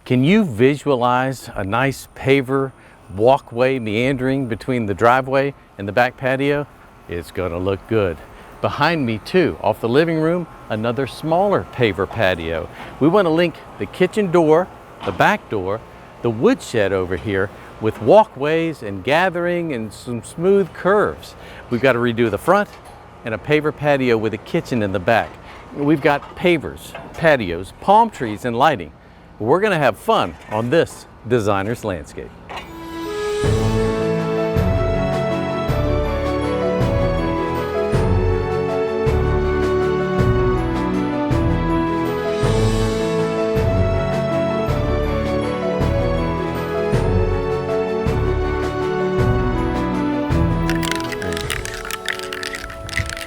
Can you visualize a nice paver walkway meandering between the driveway and the back patio? It's gonna look good. Behind me too, off the living room, another smaller paver patio. We want to link the kitchen door, the back door, the woodshed over here with walkways and gathering and some smooth curves. We've got to redo the front and a paver patio with a kitchen in the back. We've got pavers, patios, palm trees, and lighting. We're going to have fun on this designer's landscape.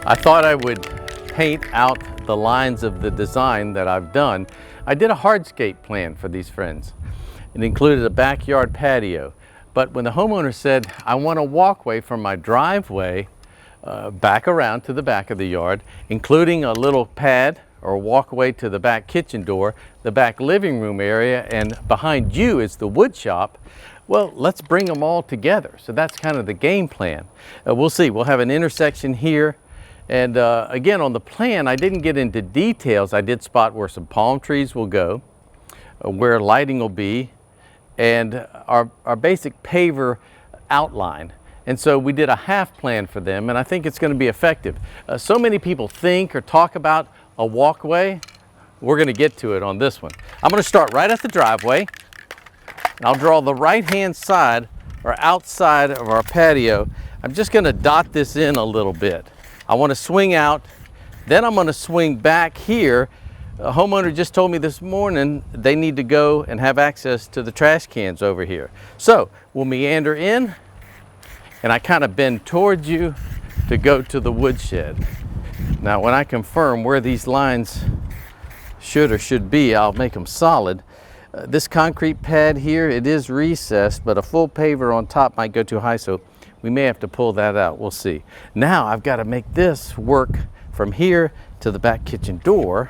I thought I would paint out the lines of the design that I've done. I did a hardscape plan for these friends. It included a backyard patio, but when the homeowner said, I want a walkway from my driveway back around to the back of the yard, including a little pad or walkway to the back kitchen door, the back living room area, and behind you is the wood shop, well, let's bring them all together. So that's kind of the game plan. We'll see, we'll have an intersection here. And again, on the plan, I didn't get into details. I did spot where some palm trees will go, where lighting will be, and our basic paver outline. And so we did a half plan for them, and I think it's going to be effective. So many people think or talk about a walkway. We're going to get to it on this one. I'm going to start right at the driveway, and I'll draw the right-hand side or outside of our patio. I'm just going to dot this in a little bit. I want to swing out, then I'm going to swing back here. A homeowner just told me this morning they need to go and have access to the trash cans over here. So we'll meander in, and I kind of bend towards you to go to the woodshed. Now when I confirm where these lines should or should be, I'll make them solid. This concrete pad here, it is recessed, but a full paver on top might go too high, so we may have to pull that out. We'll see. Now I've got to make this work from here to the back kitchen door.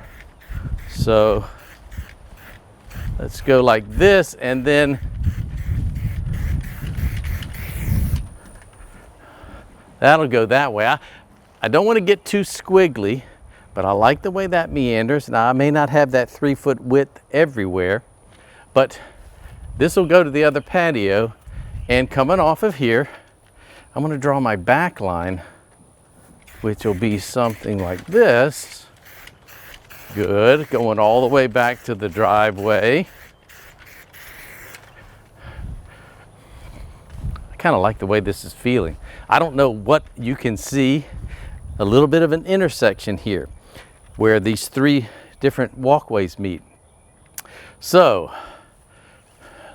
So let's go like this, and then that'll go that way. I don't want to get too squiggly, but I like the way that meanders. Now I may not have that 3-foot width everywhere, but this will go to the other patio, and coming off of here, I'm going to draw my back line, which will be something like this. Good, going all the way back to the driveway. I kind of like the way this is feeling. I don't know what you can see, a little bit of an intersection here where these 3 different walkways meet. So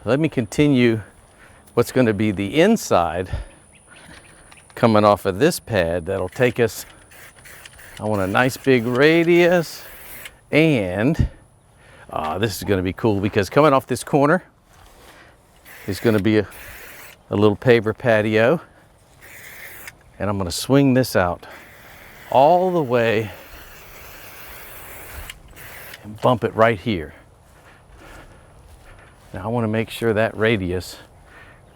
let me continue what's going to be the inside coming off of this pad. That'll take us, I want a nice big radius, and this is going to be cool because coming off this corner is going to be a little paver patio, and I'm going to swing this out all the way and bump it right here. Now I want to make sure that radius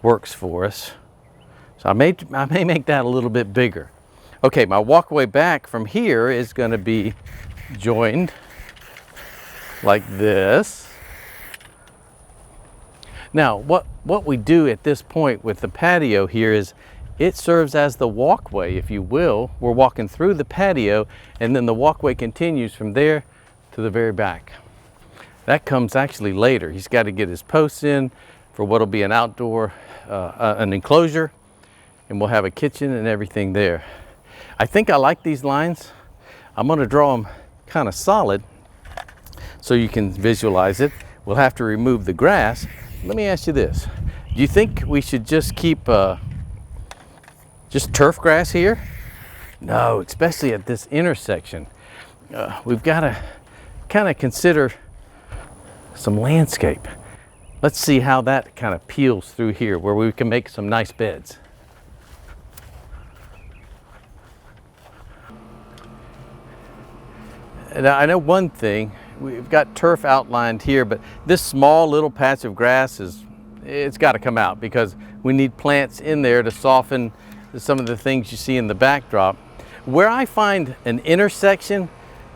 works for us. So I may make that a little bit bigger. Okay, my walkway back from here is going to be joined like this. Now, what we do at this point with the patio here is it serves as the walkway, if you will. We're walking through the patio, and then the walkway continues from there to the very back. That comes actually later. He's got to get his posts in for what will be an outdoor, an enclosure, and we'll have a kitchen and everything there. I think I like these lines. I'm going to draw them kind of solid so you can visualize it. We'll have to remove the grass. Let me ask you this. Do you think we should just keep just turf grass here? No, especially at this intersection. We've got to kind of consider some landscape. Let's see how that kind of peels through here where we can make some nice beds. Now, I know one thing, we've got turf outlined here, but this small little patch of grass it's got to come out because we need plants in there to soften some of the things you see in the backdrop. Where I find an intersection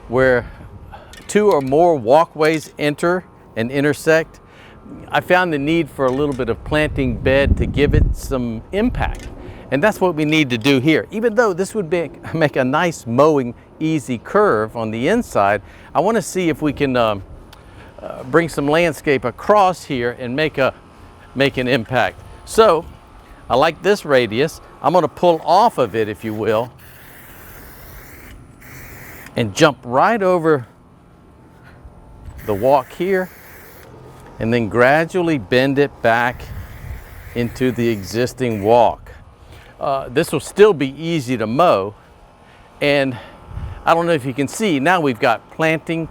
where two or more walkways enter and intersect, I found the need for a little bit of planting bed to give it some impact. And that's what we need to do here. Even though this would make a nice mowing easy curve on the inside, I want to see if we can bring some landscape across here and make an impact. So I like this radius. I'm going to pull off of it, if you will, and jump right over the walk here, and then gradually bend it back into the existing walk. This will still be easy to mow, and I don't know if you can see, now we've got planting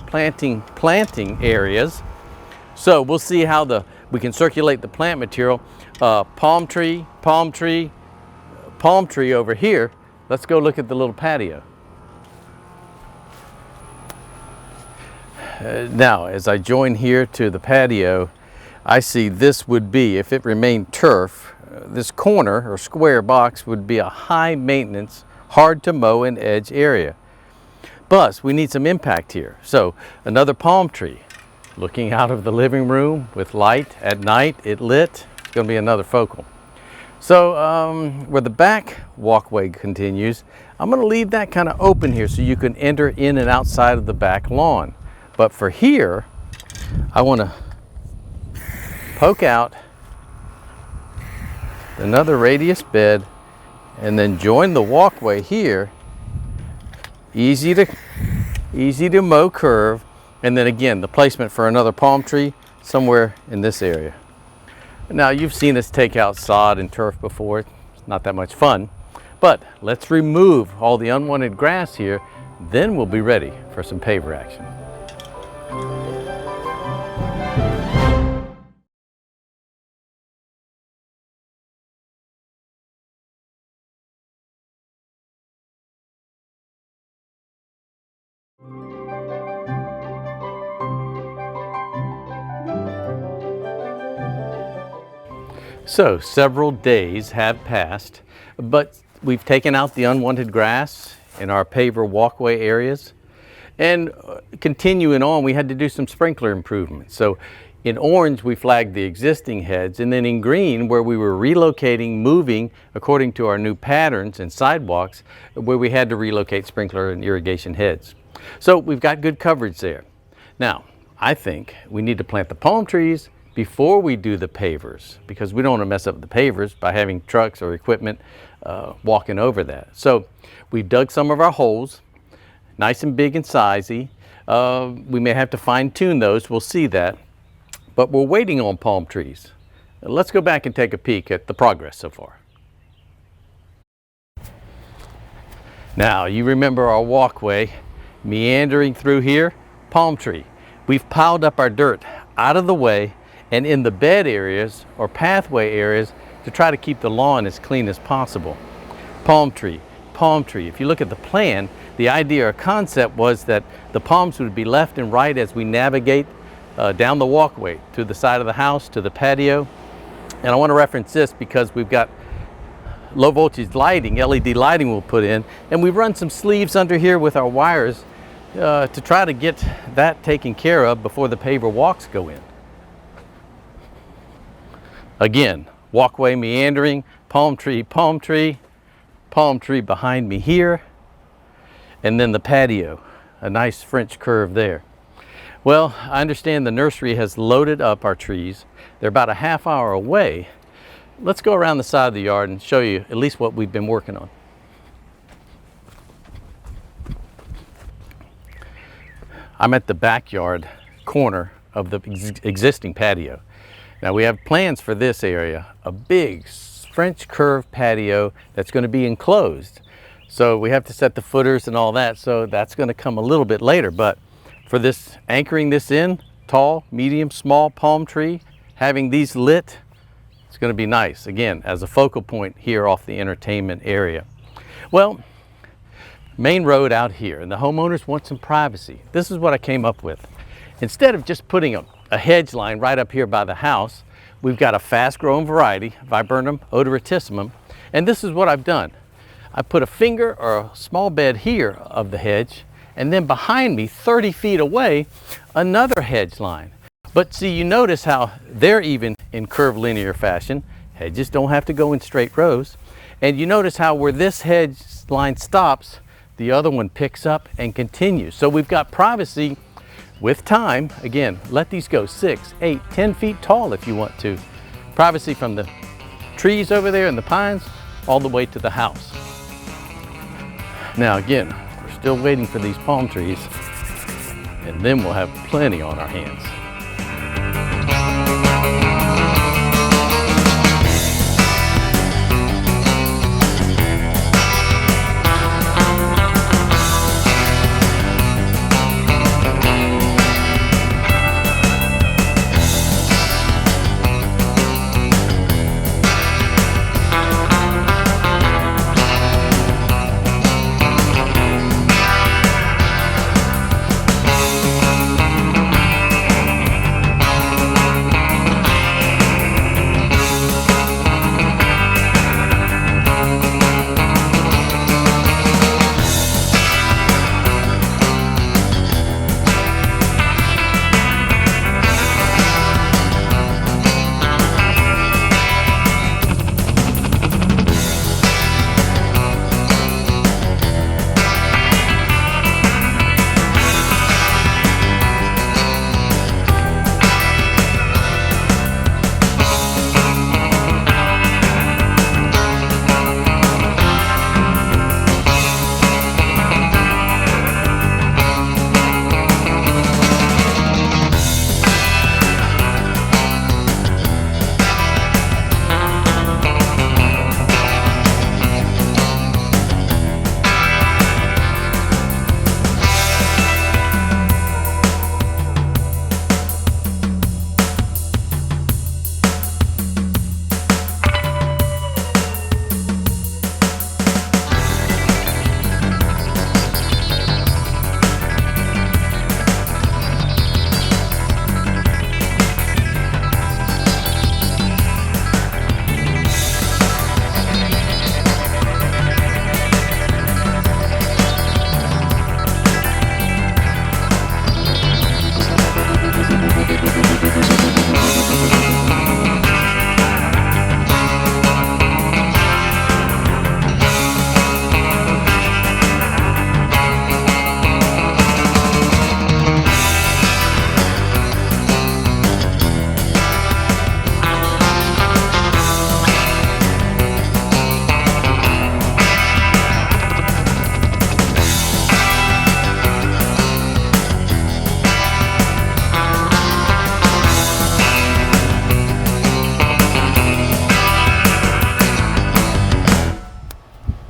areas. So we'll see how we can circulate the plant material. Palm tree over here. Let's go look at the little patio. Now, as I join here to the patio, I see this would be, if it remained turf, this corner or square box would be a high maintenance, hard to mow and edge area. But we need some impact here. So another palm tree, looking out of the living room with light at night, it lit, it's going to be another focal. So where the back walkway continues, I'm going to leave that kind of open here so you can enter in and outside of the back lawn. But for here, I want to poke out another radius bed and then join the walkway here. Easy to mow curve, and then again the placement for another palm tree somewhere in this area. Now, you've seen us take out sod and turf before. It's not that much fun, but let's remove all the unwanted grass here, then we'll be ready for some paver action. So several days have passed, but we've taken out the unwanted grass in our paver walkway areas. And continuing on, we had to do some sprinkler improvements. So in orange, we flagged the existing heads, and then in green, where we were relocating, moving according to our new patterns and sidewalks, where we had to relocate sprinkler and irrigation heads. So we've got good coverage there. Now, I think we need to plant the palm trees before we do the pavers, because we don't want to mess up the pavers by having trucks or equipment walking over that. So we dug some of our holes, nice and big and sizey. We may have to fine tune those, we'll see that. But we're waiting on palm trees. Let's go back and take a peek at the progress so far. Now, you remember our walkway meandering through here? Palm tree. We've piled up our dirt out of the way and in the bed areas or pathway areas to try to keep the lawn as clean as possible. Palm tree, palm tree. If you look at the plan, the idea or concept was that the palms would be left and right as we navigate down the walkway to the side of the house, to the patio. And I want to reference this because we've got low voltage lighting, LED lighting we'll put in, and we've run some sleeves under here with our wires to try to get that taken care of before the paver walks go in. Again, walkway meandering, palm tree, palm tree, palm tree behind me here, and then the patio, a nice French curve there. Well, I understand the nursery has loaded up our trees. They're about a half hour away. Let's go around the side of the yard and show you at least what we've been working on. I'm at the backyard corner of the existing patio. Now we have plans for this area, a big French curve patio that's going to be enclosed. So we have to set the footers and all that, so that's going to come a little bit later. But for this, anchoring this in, tall, medium, small palm tree, having these lit, it's going to be nice, again, as a focal point here off the entertainment area. Well, main road out here, and the homeowners want some privacy. This is what I came up with. Instead of just putting a hedge line right up here by the house, we've got a fast-growing variety, Viburnum odoratissimum, and this is what I've done. I put a finger or a small bed here of the hedge, and then behind me, 30 feet away, another hedge line. But see, you notice how they're even in curvilinear fashion. Hedges don't have to go in straight rows. And you notice how where this hedge line stops, the other one picks up and continues. So we've got privacy with time. Again, let these go 6, 8, 10 feet tall if you want to. Privacy from the trees over there and the pines all the way to the house. Now again, we're still waiting for these palm trees, and then we'll have plenty on our hands.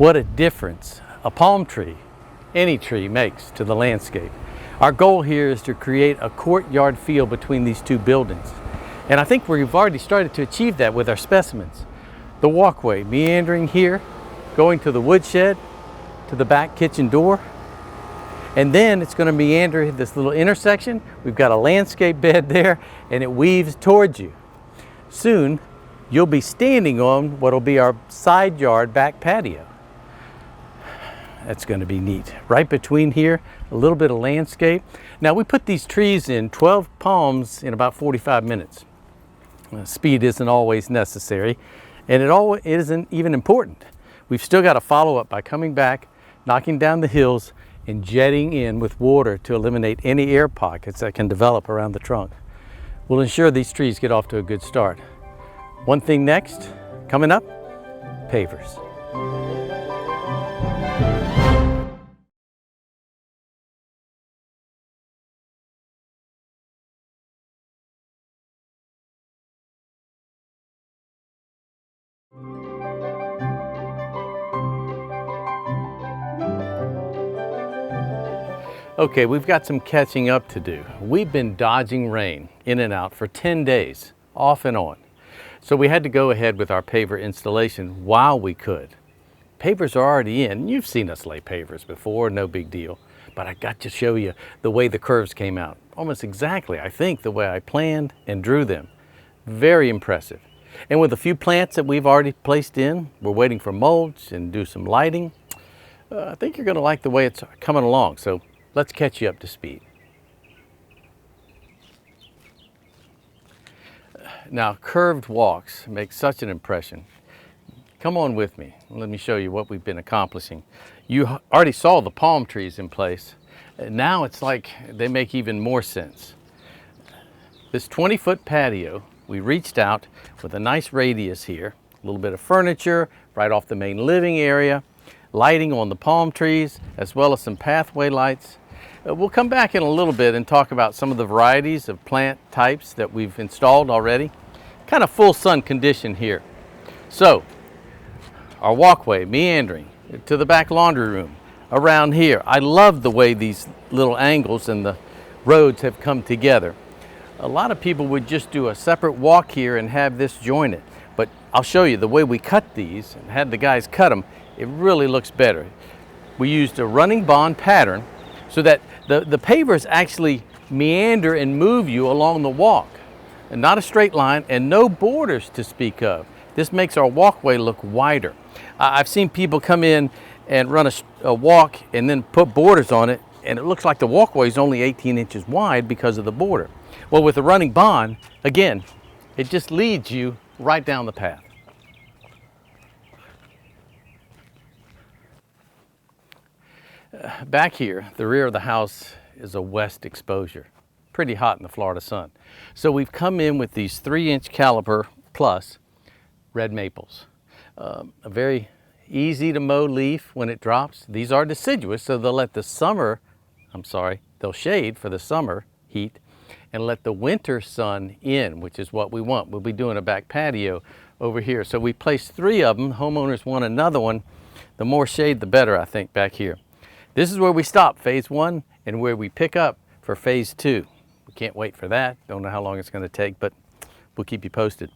What a difference a palm tree, any tree, makes to the landscape. Our goal here is to create a courtyard feel between these two buildings. And I think we've already started to achieve that with our specimens. The walkway meandering here, going to the woodshed, to the back kitchen door. And then it's going to meander this little intersection. We've got a landscape bed there, and it weaves towards you. Soon, you'll be standing on what will be our side yard back patio. That's going to be neat. Right between here, a little bit of landscape. Now, we put these trees in 12 palms in about 45 minutes. Speed isn't always necessary, and it isn't even important. We've still got to follow up by coming back, knocking down the hills, and jetting in with water to eliminate any air pockets that can develop around the trunk. We'll ensure these trees get off to a good start. One thing next, coming up, pavers. Okay, we've got some catching up to do. We've been dodging rain in and out for 10 days, off and on. So we had to go ahead with our paver installation while we could. Pavers are already in. You've seen us lay pavers before, no big deal. But I got to show you the way the curves came out. almost exactly, I think, the way I planned and drew them. Very impressive. And with a few plants that we've already placed in, we're waiting for mulch and do some lighting. I think you're going to like the way it's coming along, so let's catch you up to speed. Now, curved walks make such an impression. Come on with me. Let me show you what we've been accomplishing. You already saw the palm trees in place. Now it's like they make even more sense. This 20-foot patio, we reached out with a nice radius here, a little bit of furniture right off the main living area, lighting on the palm trees, as well as some pathway lights. We'll come back in a little bit and talk about some of the varieties of plant types that we've installed already. Kind of full sun condition here. So, our walkway meandering to the back laundry room around here. I love the way these little angles and the roads have come together. A lot of people would just do a separate walk here and have this jointed, but I'll show you the way we cut these and had the guys cut them. It really looks better. We used a running bond pattern so that the pavers actually meander and move you along the walk, and not a straight line and no borders to speak of. This makes our walkway look wider. I've seen people come in and run a walk and then put borders on it, and it looks like the walkway is only 18 inches wide because of the border. Well, with the running bond, again, it just leads you right down the path. Back here, the rear of the house is a west exposure. Pretty hot in the Florida sun. So we've come in with these 3-inch caliber plus red maples. A very easy to mow leaf when it drops. These are deciduous, so they'll let the they'll shade for the summer heat and let the winter sun in, which is what we want. We'll be doing a back patio over here. So we placed 3 of them. Homeowners want another one. The more shade, the better, I think, back here. This is where we stop phase 1 and where we pick up for phase 2. We can't wait for that. Don't know how long it's going to take, but we'll keep you posted.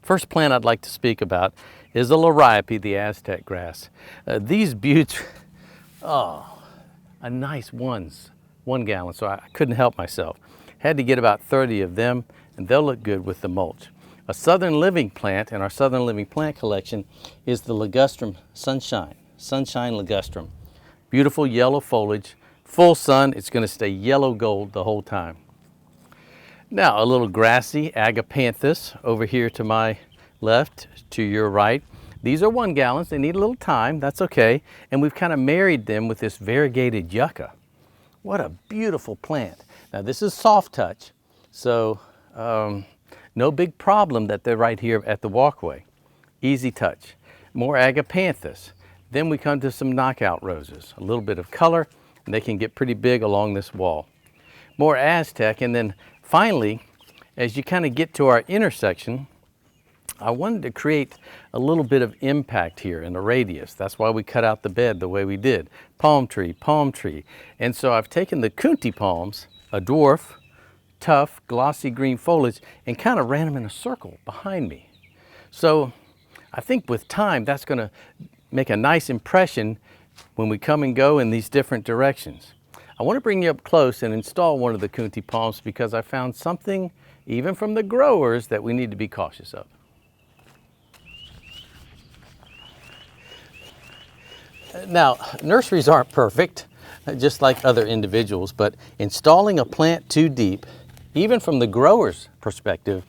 First plant I'd like to speak about is the Liriope, the Aztec grass. These buttes, a nice 1 gallon, so I couldn't help myself. Had to get about 30 of them, and they'll look good with the mulch. A Southern Living plant in our Southern Living plant collection is the Ligustrum Sunshine Ligustrum. Beautiful yellow foliage, full sun, it's going to stay yellow gold the whole time. Now, a little grassy Agapanthus over here to my left, to your right. These are 1 gallons. They need a little time. That's okay. And we've kind of married them with this variegated yucca. What a beautiful plant. Now, this is soft touch, so no big problem that they're right here at the walkway. Easy touch. More Agapanthus. Then we come to some knockout roses. A little bit of color, and they can get pretty big along this wall. More Aztec, and then finally, as you kind of get to our intersection, I wanted to create a little bit of impact here in the radius. That's why we cut out the bed the way we did. Palm tree, palm tree. And so I've taken the COONTIE palms, a dwarf, tough, glossy green foliage, and kind of ran them in a circle behind me. So I think with time, that's going to make a nice impression when we come and go in these different directions. I want to bring you up close and install one of the COONTIE palms because I found something, even from the growers, that we need to be cautious of. Now, nurseries aren't perfect, just like other individuals, but installing a plant too deep, even from the grower's perspective,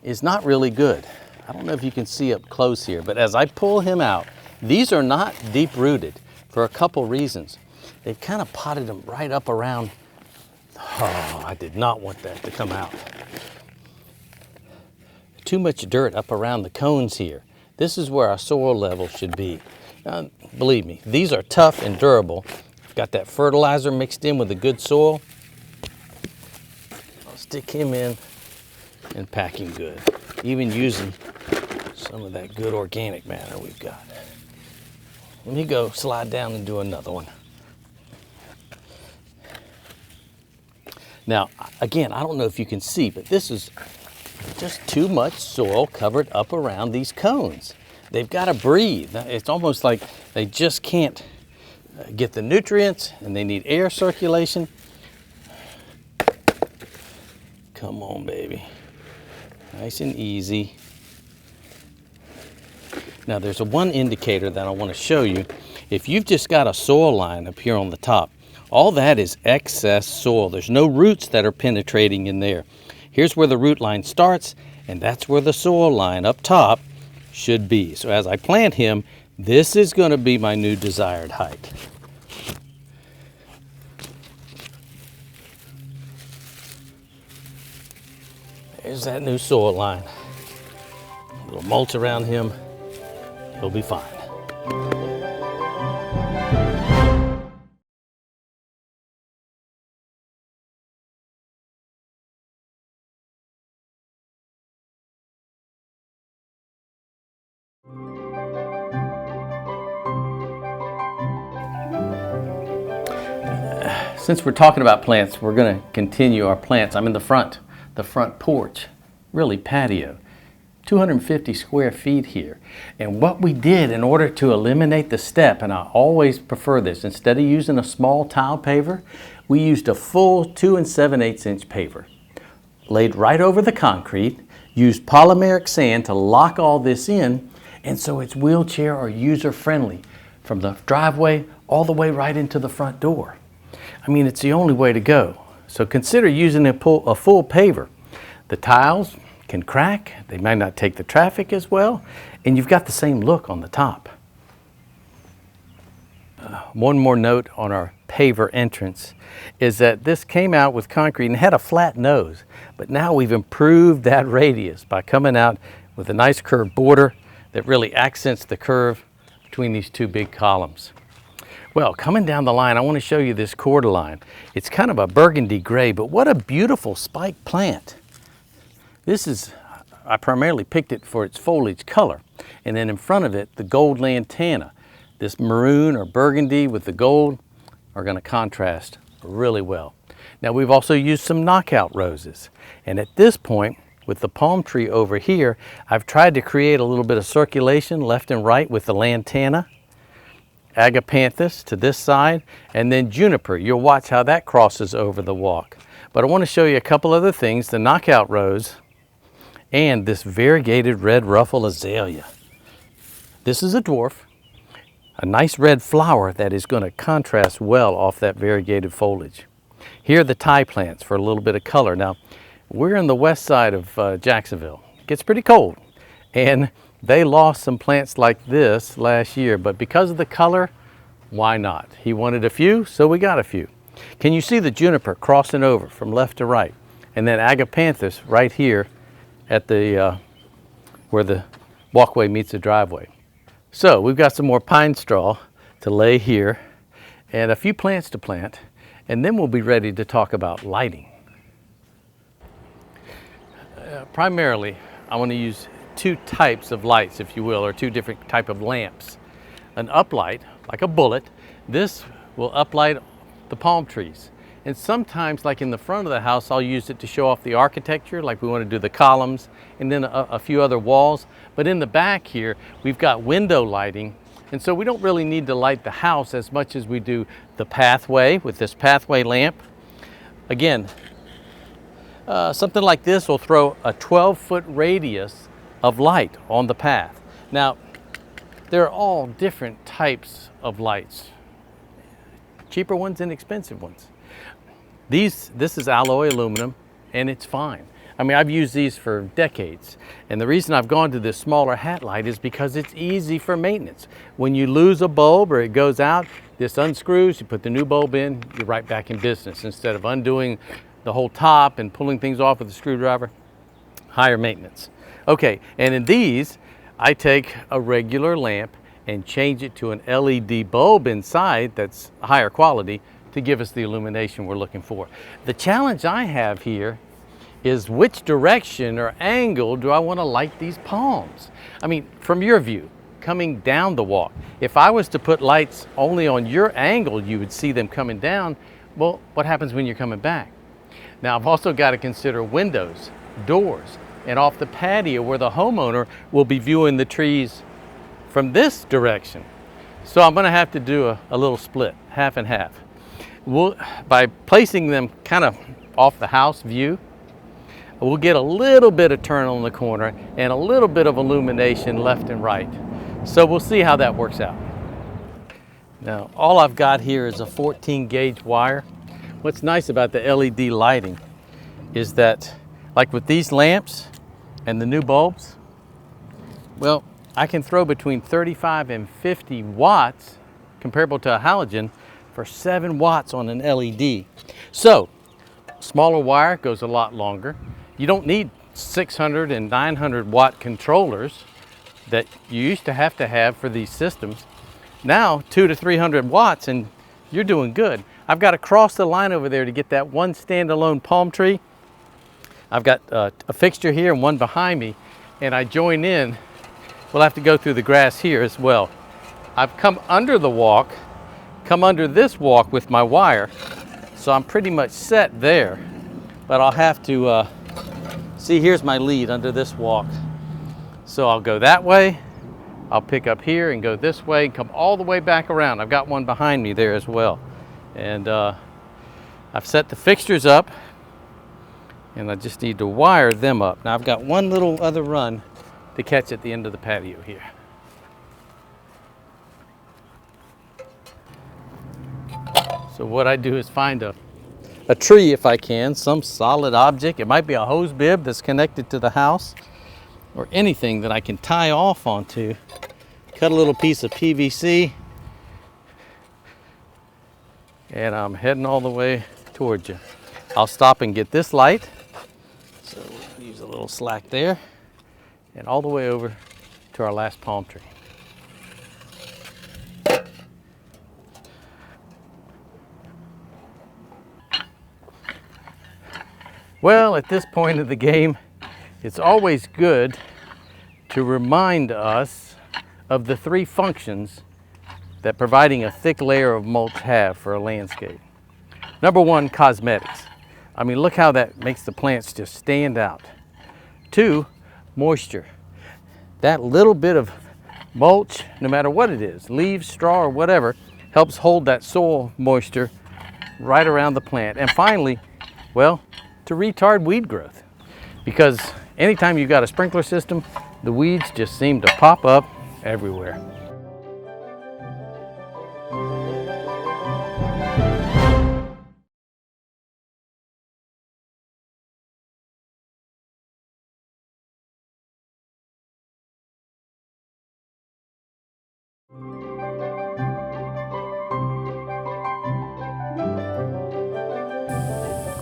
is not really good. I don't know if you can see up close here, but as I pull him out, these are not deep-rooted for a couple reasons. They've kind of potted them right up around. Oh, I did not want that to come out. Too much dirt up around the cones here. This is where our soil level should be. Believe me, these are tough and durable. Got that fertilizer mixed in with the good soil. I'll stick him in and pack him good, even using some of that good organic matter we've got. Let me go slide down and do another one. Now, again, I don't know if you can see, but this is just too much soil covered up around these cones. They've got to breathe. It's almost like they just can't get the nutrients, and they need air circulation. Come on, baby. Nice and easy. Now there's one indicator that I want to show you. If you've just got a soil line up here on the top, all that is excess soil. There's no roots that are penetrating in there. Here's where the root line starts, and that's where the soil line up top should be. So as I plant him, this is going to be my new desired height. There's that new soil line. A little mulch around him, he'll be fine. Since we're talking about plants, we're going to continue our plants. I'm in the front porch, really patio. 250 square feet here. And what we did in order to eliminate the step, and I always prefer this, instead of using a small tile paver, we used a full 2 7/8 inch paver. Laid right over the concrete, used polymeric sand to lock all this in, and so it's wheelchair or user friendly from the driveway all the way right into the front door. I mean, it's the only way to go. So consider using a full paver. The tiles can crack, they might not take the traffic as well, and you've got the same look on the top. One more note on our paver entrance is that this came out with concrete and had a flat nose, but now we've improved that radius by coming out with a nice curved border that really accents the curve between these two big columns. Well, coming down the line, I want to show you this cordyline. It's kind of a burgundy gray, but what a beautiful spike plant. This is, I primarily picked it for its foliage color. And then in front of it, the gold lantana. This maroon or burgundy with the gold are going to contrast really well. Now we've also used some knockout roses. And at this point, with the palm tree over here, I've tried to create a little bit of circulation left and right with the lantana. Agapanthus to this side, and then juniper. You'll watch how that crosses over the walk. But I want to show you a couple other things, the knockout rose and this variegated red ruffle azalea. This is a dwarf, a nice red flower that is going to contrast well off that variegated foliage. Here are the tie plants for a little bit of color. Now, we're in the west side of Jacksonville. It gets pretty cold, and they lost some plants like this last year, but because of the color, why not? He wanted a few, so we got a few. Can you see the juniper crossing over from left to right? And then agapanthus right here at the where the walkway meets the driveway. So we've got some more pine straw to lay here and a few plants to plant, and then we'll be ready to talk about lighting. Primarily, I want to use two types of lights, if you will, or two different type of lamps. An uplight, like a bullet, this will uplight the palm trees. And sometimes, like in the front of the house, I'll use it to show off the architecture, like we want to do the columns and then a few other walls. But in the back here, we've got window lighting. And so we don't really need to light the house as much as we do the pathway with this pathway lamp. Again, something like this will throw a 12-foot radius of light on the path. Now, there are all different types of lights, cheaper ones and expensive ones. This is alloy aluminum, and it's fine. I mean, I've used these for decades, and the reason I've gone to this smaller hat light is because it's easy for maintenance. When you lose a bulb or it goes out, this unscrews, you put the new bulb in, you're right back in business instead of undoing the whole top and pulling things off with a screwdriver. Higher maintenance. Okay, and in these, I take a regular lamp and change it to an LED bulb inside that's higher quality to give us the illumination we're looking for. The challenge I have here is which direction or angle do I want to light these palms? I mean, from your view, coming down the walk, if I was to put lights only on your angle, you would see them coming down. Well, what happens when you're coming back? Now, I've also got to consider windows, doors, and off the patio where the homeowner will be viewing the trees from this direction. So I'm going to have to do a little split, half and half. By placing them kind of off the house view, we'll get a little bit of turn on the corner and a little bit of illumination left and right. So we'll see how that works out. Now, all I've got here is a 14 gauge wire. What's nice about the LED lighting is that, like with these lamps and the new bulbs, well, I can throw between 35 and 50 watts comparable to a halogen for 7 watts on an LED. So, smaller wire goes a lot longer. You don't need 600 and 900 watt controllers that you used to have for these systems. Now 200 to 300 watts and you're doing good. I've got to cross the line over there to get that one standalone palm tree. I've got a fixture here and one behind me, and I join in. We'll have to go through the grass here as well. I've come under the walk, come under this walk with my wire, so I'm pretty much set there, but I'll have to see, here's my lead under this walk. So I'll go that way, I'll pick up here and go this way and come all the way back around. I've got one behind me there as well. And I've set the fixtures up and I just need to wire them up. Now I've got one little other run to catch at the end of the patio here. So what I do is find a tree if I can, some solid object. It might be a hose bib that's connected to the house or anything that I can tie off onto. Cut a little piece of PVC and I'm heading all the way towards you. I'll stop and get this light. So we'll use a little slack there and all the way over to our last palm tree. Well, at this point of the game, it's always good to remind us of the 3 functions that providing a thick layer of mulch have for a landscape. Number 1, cosmetics. I mean, look how that makes the plants just stand out. 2, moisture. That little bit of mulch, no matter what it is, leaves, straw, or whatever, helps hold that soil moisture right around the plant. And finally, well, to retard weed growth. Because anytime you've got a sprinkler system, the weeds just seem to pop up everywhere.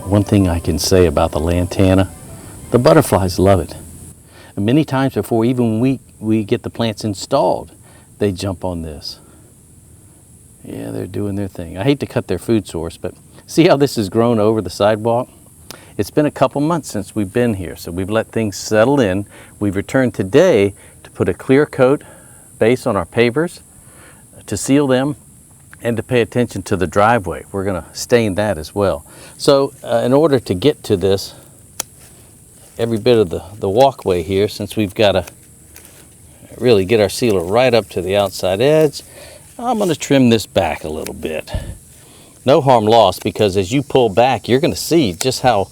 One thing I can say about the lantana, the butterflies love it. And many times before even we get the plants installed, they jump on this. Yeah, they're doing their thing. I hate to cut their food source, but see how this has grown over the sidewalk? It's been a couple months since we've been here, so we've let things settle in. We've returned today to put a clear coat base on our pavers to seal them and to pay attention to the driveway. We're going to stain that as well. So in order to get to this, every bit of the walkway here, since we've got to really get our sealer right up to the outside edge, I'm going to trim this back a little bit. No harm lost, because as you pull back, you're going to see just how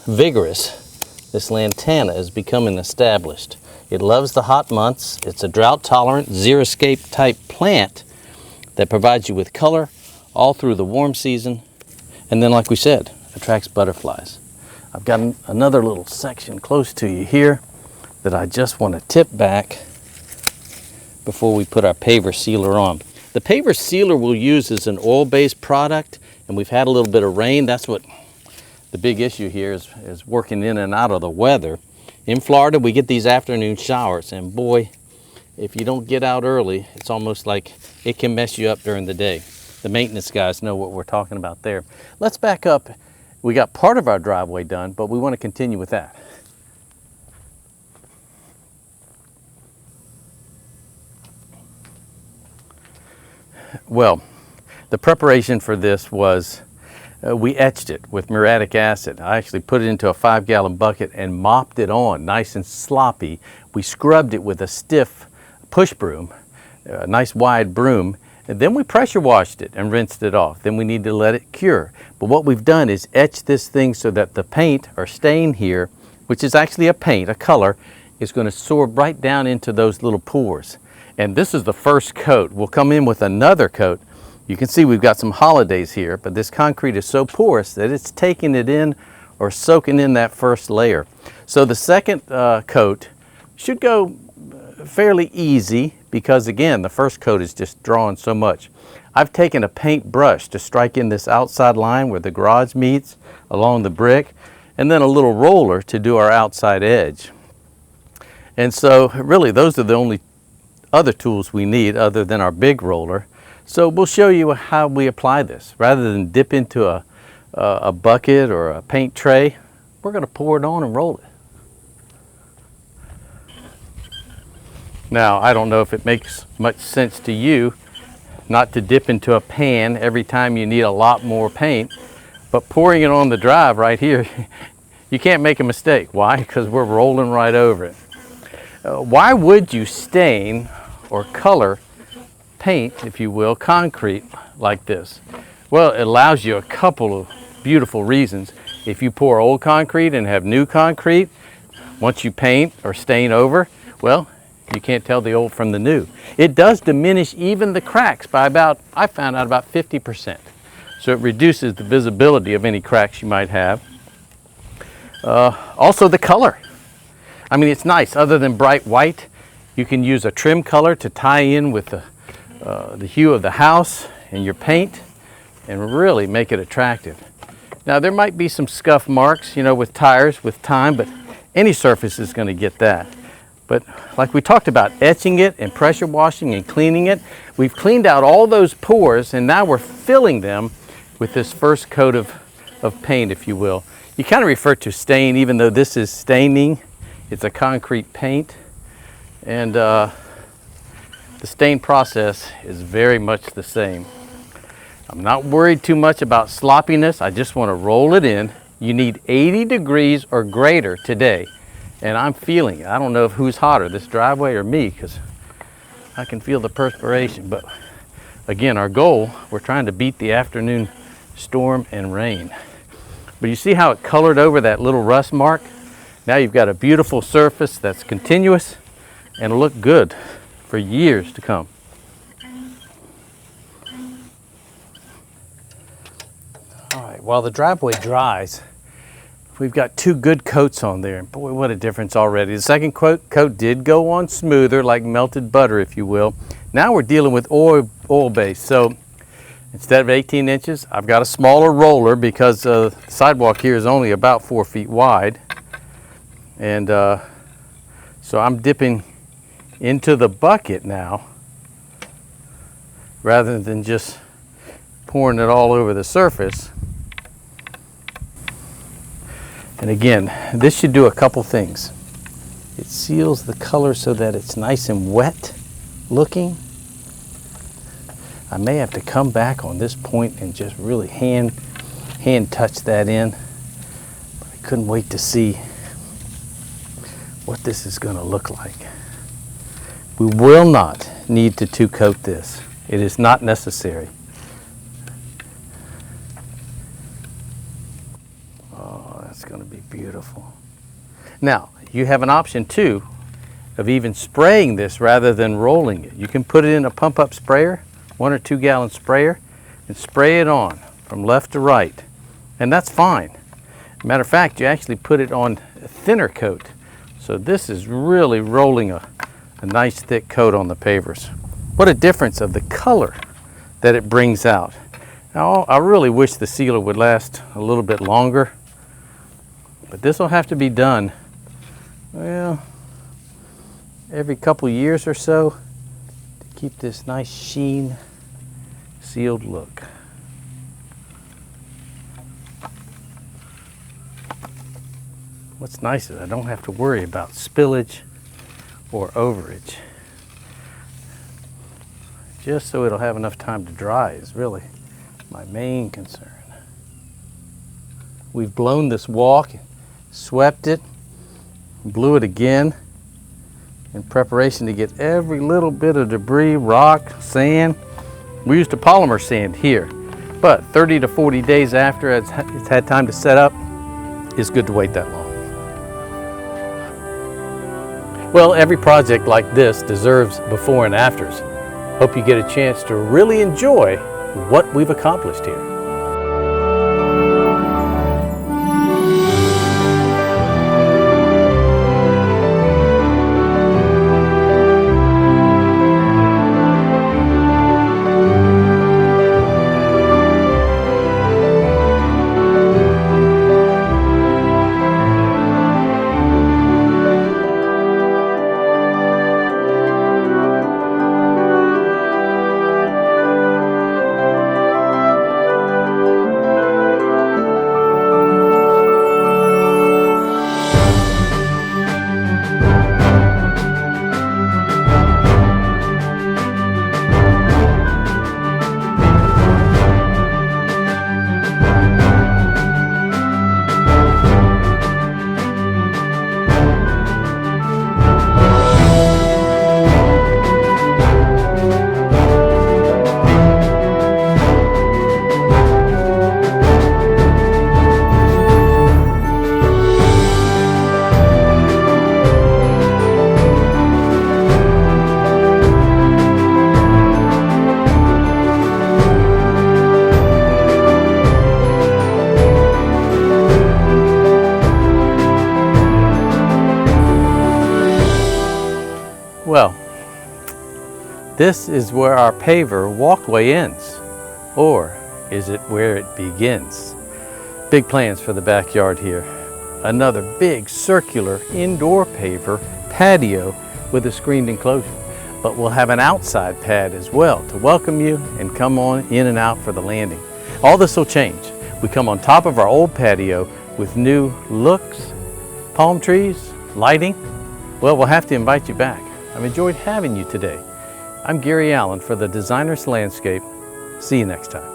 vigorous this lantana is becoming established. It loves the hot months. It's a drought-tolerant, xeriscape type plant that provides you with color all through the warm season, and then, like we said, attracts butterflies. I've got another little section close to you here that I just want to tip back before we put our paver sealer on. The paver sealer we'll use is an oil-based product, and we've had a little bit of rain. That's what the big issue here is working in and out of the weather. In Florida, we get these afternoon showers, and boy, if you don't get out early, it's almost like it can mess you up during the day. The maintenance guys know what we're talking about there. Let's back up. We got part of our driveway done, but we want to continue with that. Well, the preparation for this was we etched it with muriatic acid. I actually put it into a 5-gallon bucket and mopped it on nice and sloppy. We scrubbed it with a stiff push broom, a nice wide broom, and then we pressure washed it and rinsed it off. Then we need to let it cure. But what we've done is etch this thing so that the paint or stain here which is actually a paint, a color, is going to soar right down into those little pores. And this is the first coat. We'll come in with another coat. You can see we've got some holidays here, but this concrete is so porous that it's taking it in or soaking in that first layer. So the second coat should go fairly easy because, again, the first coat is just drawing so much. I've taken a paint brush to strike in this outside line where the garage meets along the brick, and then a little roller to do our outside edge. And so really those are the only other tools we need other than our big roller. So we'll show you how we apply this. Rather than dip into a bucket or a paint tray, we're going to pour it on and roll it. Now, I don't know if it makes much sense to you not to dip into a pan every time you need a lot more paint, but pouring it on the drive right here, you can't make a mistake. Why? Because we're rolling right over it. Why would you stain or color paint, if you will, concrete like this? Well, it allows you a couple of beautiful reasons. If you pour old concrete and have new concrete, once you paint or stain over, well, you can't tell the old from the new. It does diminish even the cracks by about, I found out, about 50%. So it reduces the visibility of any cracks you might have. Also the color. I mean, it's nice. Other than bright white, you can use a trim color to tie in with the hue of the house and your paint and really make it attractive. Now, there might be some scuff marks, you know, with tires with time, but any surface is going to get that. But like we talked about, etching it and pressure washing and cleaning it, we've cleaned out all those pores and now we're filling them with this first coat of paint, if you will. You kind of refer to stain, even though this is staining. It's a concrete paint, and the stain process is very much the same. I'm not worried too much about sloppiness. I just want to roll it in. You need 80 degrees or greater today, and I'm feeling it. I don't know who's hotter, this driveway or me, because I can feel the perspiration. But again, our goal, we're trying to beat the afternoon storm and rain. But you see how it colored over that little rust mark? Now you've got a beautiful surface that's continuous and it'll look good for years to come. All right, while the driveway dries, we've got two good coats on there. And boy, what a difference already. The second coat did go on smoother, like melted butter, if you will. Now we're dealing with oil base. So instead of 18 inches, I've got a smaller roller because the sidewalk here is only about 4 feet wide. And so I'm dipping into the bucket now rather than just pouring it all over the surface. And again, this should do a couple things. It seals the color so that it's nice and wet looking. I may have to come back on this point and just really hand touch that in. But I couldn't wait to see what this is going to look like. We will not need to two coat this. It is not necessary. Oh, that's going to be beautiful. Now, you have an option too of even spraying this rather than rolling it. You can put it in a pump up sprayer, 1 or 2 gallon sprayer, and spray it on from left to right. And that's fine. Matter of fact, you actually put it on a thinner coat. So this is really rolling a nice thick coat on the pavers. What a difference of the color that it brings out. Now, I really wish the sealer would last a little bit longer, but this will have to be done, well, every couple years or so to keep this nice sheen sealed look. What's nice is I don't have to worry about spillage or overage. Just so it'll have enough time to dry is really my main concern. We've blown this walk, swept it, blew it again in preparation to get every little bit of debris, rock, sand. We used a polymer sand here, but 30 to 40 days after it's had time to set up, it's good to wait that long. Well, every project like this deserves before and afters. Hope you get a chance to really enjoy what we've accomplished here. Well, this is where our paver walkway ends, or is it where it begins? Big plans for the backyard here. Another big circular indoor paver patio with a screened enclosure, but we'll have an outside pad as well to welcome you and come on in and out for the landing. All this will change. We come on top of our old patio with new looks, palm trees, lighting. Well, we'll have to invite you back. I've enjoyed having you today. I'm Gary Allen for the Designer's Landscape. See you next time.